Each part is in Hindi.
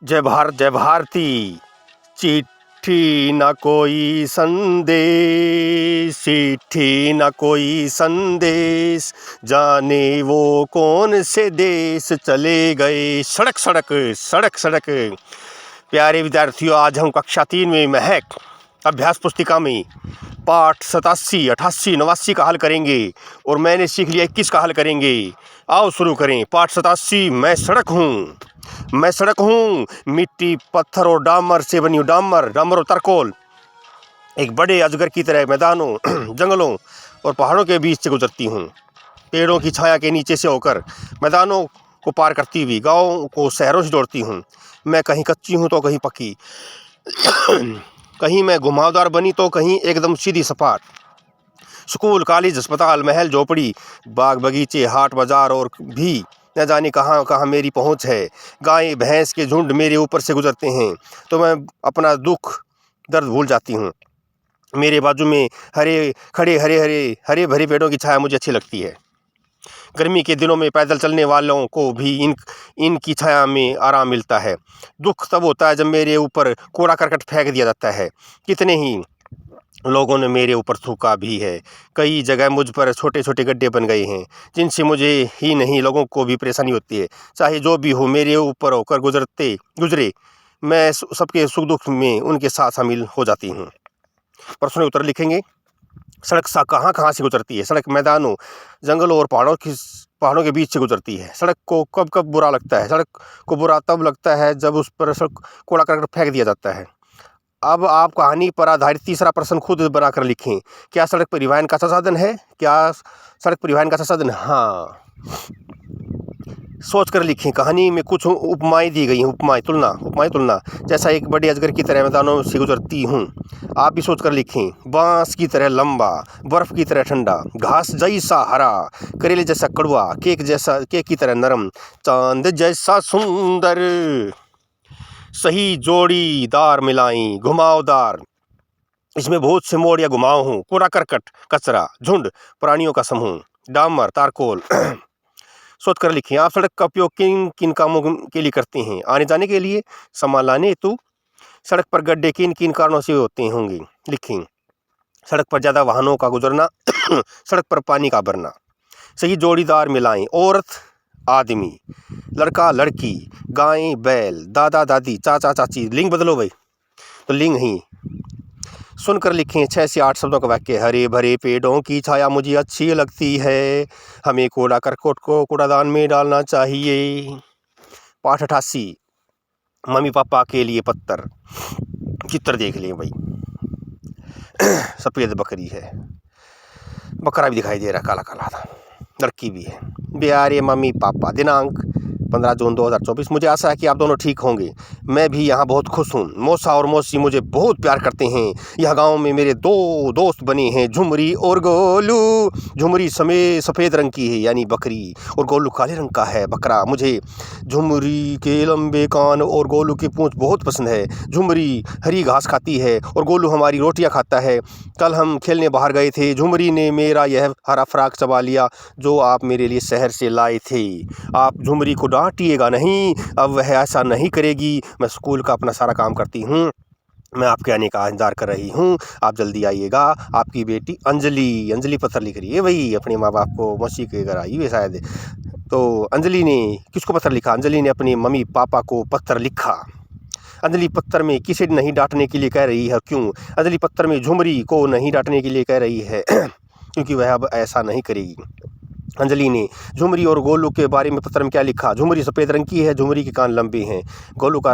जय भारती। चिट्ठी न कोई संदेश, चिट्ठी न कोई संदेश, जाने वो कौन से देश चले गए सड़क सड़क सड़क सड़क। प्यारे विद्यार्थियों, आज हम कक्षा 3 में महक अभ्यास पुस्तिका में पाठ 87, 88, 89 का हल करेंगे और मैंने सीख लिया 21 का हल करेंगे। आओ शुरू करें। पाठ 87, मैं सड़क हूँ, मिट्टी पत्थर और डामर से बनी हूँ। डामर और तरकोल एक बड़े अजगर की तरह मैदानों जंगलों और पहाड़ों के बीच से गुजरती हूँ। पेड़ों की छाया के नीचे से होकर मैदानों को पार करती हुई गाँव को शहरों से जोड़ती हूँ। मैं कहीं कच्ची हूँ तो कहीं पक्की, कहीं मैं घुमावदार बनी तो कहीं एकदम सीधी सपाट। स्कूल, कॉलेज, अस्पताल, महल, झोपड़ी, बाग बगीचे, हाट बाजार और भी न जाने कहाँ कहाँ मेरी पहुँच है। गाय भैंस के झुंड मेरे ऊपर से गुजरते हैं तो मैं अपना दुख दर्द भूल जाती हूँ। मेरे बाजू में हरे भरे पेड़ों की छाया मुझे अच्छी लगती है। गर्मी के दिनों में पैदल चलने वालों को भी इनकी छाया में आराम मिलता है। दुख तब होता है जब मेरे ऊपर कूड़ा करकट फेंक दिया जाता है। कितने ही लोगों ने मेरे ऊपर थूका भी है। कई जगह मुझ पर छोटे छोटे गड्ढे बन गए हैं जिनसे मुझे ही नहीं लोगों को भी परेशानी होती है। चाहे जो भी हो, मेरे ऊपर होकर गुजरे मैं सबके सुख दुख में उनके साथ शामिल हो जाती हूँ। प्रश्न उत्तर लिखेंगे। सड़क कहाँ से गुजरती है? सड़क मैदानों, जंगलों और पहाड़ों के बीच से गुजरती है। सड़क को कब बुरा लगता है? सड़क को बुरा तब लगता है जब उस पर कूड़ा करकट फेंक दिया जाता है। अब आप कहानी पर आधारित तीसरा प्रश्न खुद बनाकर लिखें। क्या सड़क परिवहन का अच्छा साधन है? हाँ, सोच कर लिखें। कहानी में कुछ उपमाएं दी गई हैं। उपमाएं तुलना। जैसा एक बड़े अजगर की तरह मैदानों से गुजरती हूँ। आप भी सोच कर लिखें। बांस की तरह लंबा, बर्फ की तरह ठंडा, घास जैसा हरा, करेले जैसा कड़वा, केक की तरह नरम, चांद जैसा सुंदर, सही जोड़ीदार मिलाई, घुमावदार, इसमें बहुत से मोड़ या घुमाव हूँ। कूड़ा करकट, कचरा, झुंड, प्राणियों का समूह, डामर, तारकोल। सोच कर लिखें। आप सड़क का उपयोग किन किन कामों के लिए करते हैं? आने जाने के लिए, सामान लाने हेतु। सड़क पर गड्ढे किन किन कारणों से होते होंगे? लिखें। सड़क पर ज़्यादा वाहनों का गुजरना, सड़क पर पानी का भरना, सही जोड़ीदार मिलाएं, औरत आदमी, लड़का लड़की, गाय बैल, दादा दादी, चाचा चाची। लिंग बदलो भाई, तो लिंग ही। सुनकर लिखें 6 से 8 शब्दों का वाक्य। हरे भरे पेड़ों की छाया मुझे अच्छी लगती है, हमें कूड़ा करकट को कूड़ादान में डालना चाहिए। पाठ 88, मम्मी पापा के लिए पत्थर। चित्र देख लें भाई। सफ़ेद बकरी है, बकरा भी दिखाई दे रहा, काला काला था, लड़की भी है। प्यारे मम्मी पापा, दिनांक 15 जून 2024। मुझे आशा है कि आप दोनों ठीक होंगे। मैं भी यहाँ बहुत खुश हूँ। मौसा और मौसी मुझे बहुत प्यार करते हैं। यह गांव में मेरे 2 दोस्त बने हैं, झुमरी और गोलू। झुमरी सफ़ेद रंग की है यानी बकरी, और गोलू काले रंग का है बकरा। मुझे झुमरी के लंबे कान और गोलू की पूंछ बहुत पसंद है। झुमरी हरी घास खाती है और गोलू हमारी रोटियाँ खाता है। कल हम खेलने बाहर गए थे। झुमरी ने मेरा यह हरा फ्राक चबा लिया जो आप मेरे लिए शहर से लाए थे। आप झुमरी को डांटिएगा नहीं, अब वह ऐसा नहीं करेगी। मैं स्कूल का अपना सारा काम करती हूँ। मैं आपके आने का इंतजार कर रही हूँ, आप जल्दी आइएगा। आपकी बेटी अंजलि पत्थर लिख रही है भाई, अपने माँ बाप को। मौसी के घर आई हुई शायद। तो अंजलि ने किसको पत्थर लिखा? अंजलि ने अपने मम्मी पापा को पत्थर लिखा। अंजलि पत्थर में किसे नहीं डांटने के लिए कह रही है? क्यों? अंजलि पत्थर में झुमरी को नहीं डांटने के लिए कह रही है क्योंकि वह अब ऐसा नहीं करेगी। अंजलि ने झुमरी और गोलू के बारे में पत्र में क्या लिखा? झुमरी सफ़ेद रंग की है, झुमरी के कान लंबे हैं। गोलू का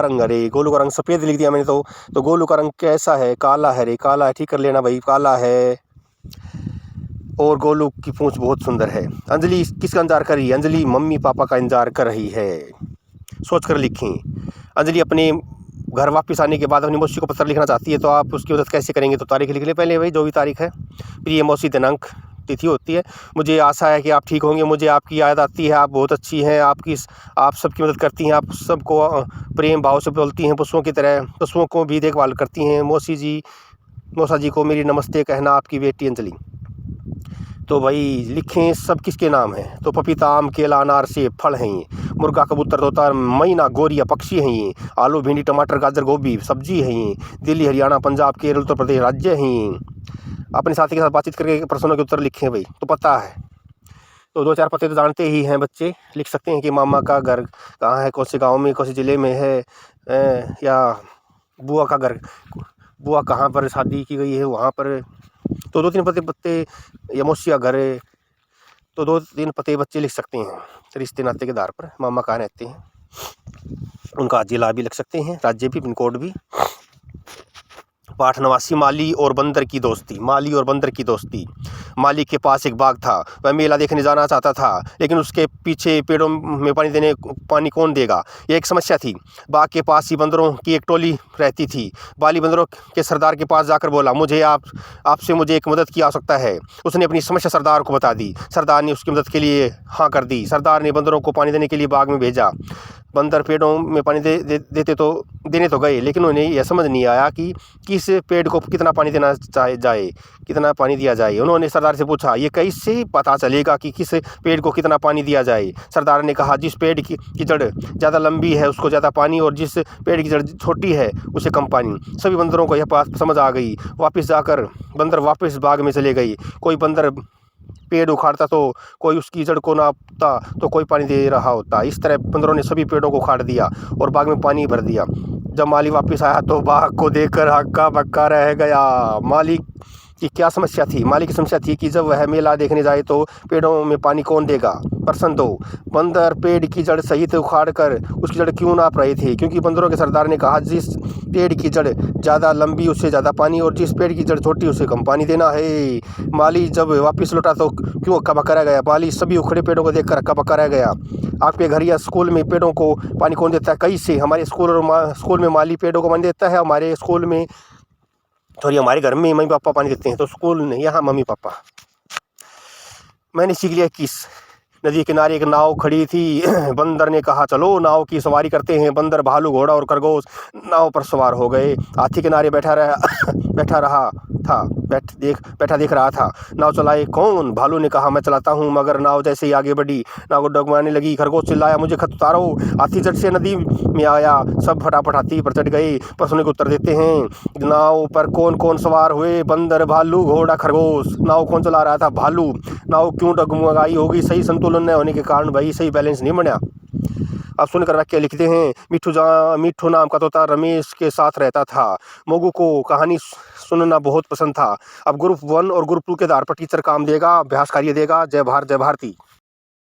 रंग सफ़ेद लिख दिया मैंने तो गोलू का रंग कैसा है? काला है रे, काला है। ठीक कर लेना भाई, काला है। और गोलू की पूंछ बहुत सुंदर है। अंजलि किसका इंतजार कर रही है? अंजलि मम्मी पापा का इंतजार कर रही है। सोच कर लिखें। अंजलि अपने घर वापस आने के बाद अपनी मौसी को पत्र लिखना चाहती है, तो आप उसकी मदद कैसे करेंगे? तो तारीख लिख लें पहले भाई, जो भी तारीख है। प्रिय मौसी, दिनांक, तिथि होती है। मुझे आशा है कि आप ठीक होंगे। मुझे आपकी याद आती है, आप बहुत अच्छी हैं। आप सबकी मदद करती हैं, आप सबको प्रेम भाव से बोलती हैं, पशुओं की तरह पशुओं को भी देखभाल करती हैं। मौसा जी को मेरी नमस्ते कहना, आपकी बेटी अंजलि। तो भाई लिखें सब किसके नाम हैं? तो पपीता, आम, केला, अनार, सेब फल हैं ये। मुर्गा, कबूतर, तोता, मैना, गोरिया पक्षी हैं ये। आलू, भिंडी, टमाटर, गाजर, गोभी सब्जी हैं ये। दिल्ली, हरियाणा, पंजाब, केरल, उत्तर प्रदेश राज्य हैं ये। अपने साथी के साथ बातचीत करके प्रश्नों के उत्तर लिखें भाई, तो पता है। तो 2-4 पते तो जानते ही हैं बच्चे। लिख सकते हैं कि मामा का घर कहाँ है, कौन से गाँव में, कौन से ज़िले में है, या बुआ का घर, बुआ कहाँ पर शादी की गई है वहाँ पर। तो 2-3 पते या मौसी का घर है, तो 2-3 पते बच्चे लिख सकते हैं रिश्ते नाते के आधार पर। मामा कहाँ रहते हैं, उनका जिला भी लिख सकते हैं, राज्य भी, पिन कोड भी। पाठ 89 माली और बंदर की दोस्ती। माली और बंदर की दोस्ती। माली के पास एक बाग था। वह मेला देखने जाना चाहता था, लेकिन उसके पीछे पेड़ों में पानी कौन देगा, यह एक समस्या थी। बाग के पास ही बंदरों की एक टोली रहती थी। माली बंदरों के सरदार के पास जाकर बोला, आपसे मुझे एक मदद की आवश्यकता है। उसने अपनी समस्या सरदार को बता दी। सरदार ने उसकी मदद के लिए हाँ कर दी। सरदार ने बंदरों को पानी देने के लिए बाग में भेजा। बंदर पेड़ों में पानी देने तो गए, लेकिन उन्हें यह समझ नहीं आया कि किस पेड़ को कितना पानी कितना पानी दिया जाए। उन्होंने सरदार से पूछा, ये कैसे पता चलेगा कि किस पेड़ को कितना पानी दिया जाए? सरदार ने कहा, जिस पेड़ की जड़ ज़्यादा लंबी है उसको ज़्यादा पानी, और जिस पेड़ की जड़ छोटी है उसे कम पानी। सभी बंदरों को यह बात समझ आ गई। बंदर वापस बाग में चले गए। कोई बंदर पेड़ उखाड़ता तो कोई उसकी जड़ को नापता तो कोई पानी दे रहा होता। इस तरह बंदरों ने सभी पेड़ों को उखाड़ दिया और बाग में पानी भर दिया। जब माली वापस आया तो बाग को देखकर हक्का बक्का रह गया। माली की क्या समस्या थी? माली की समस्या थी कि जब वह मेला देखने जाए तो पेड़ों में पानी कौन देगा। प्रश्न 2, बंदर पेड़ की जड़ सहित उखाड़ कर उसकी जड़ क्यों नाप रहे थे? क्योंकि बंदरों के सरदार ने कहा, जिस पेड़ की जड़ ज़्यादा लंबी उससे ज़्यादा पानी, और जिस पेड़ की जड़ छोटी उसे कम पानी देना है। माली जब वापस लौटा तो क्यों हक्का बक्का रह गया? माली सभी उखड़े पेड़ों को देखकर हक्का बक्का रह गया। आपके घर या स्कूल में पेड़ों को पानी कौन देता है? कैसे? हमारे स्कूल में माली पेड़ों को पानी देता है। हमारे घर में मम्मी पापा पानी देते हैं। तो स्कूल नहीं, यहाँ मम्मी पापा। मैंने सीख लिया किस। नदी किनारे एक नाव खड़ी थी। बंदर ने कहा, चलो नाव की सवारी करते हैं। बंदर, भालू, घोड़ा और खरगोश नाव पर सवार हो गए। हाथी किनारे बैठा देख रहा था। नाव चलाए कौन? भालू ने कहा, मैं चलाता हूँ। मगर नाव जैसे ही आगे बढ़ी, नाव डगमगाने लगी। खरगोश चिल्लाया, मुझे खत उतारो। हाथी झट से नदी में आया। सब फटाफट हाथी पर चढ़ गए। प्रश्नों के उत्तर देते हैं। नाव पर कौन कौन सवार हुए? बंदर, भालू, घोड़ा, खरगोश। नाव कौन चला रहा था? भालू। नाव क्यों डगमगाई होगी? सही संतुलन न होने के कारण भाई, सही बैलेंस नहीं बना। अब सुनकर वाक्य लिखते हैं। मिट्ठू नाम का तोता रमेश के साथ रहता था। मोगू को कहानी सुनना बहुत पसंद था। अब ग्रुप 1 और ग्रुप 2 के आधार पर टीचर काम देगा, अभ्यास कार्य देगा। जय भारत, जय भारती।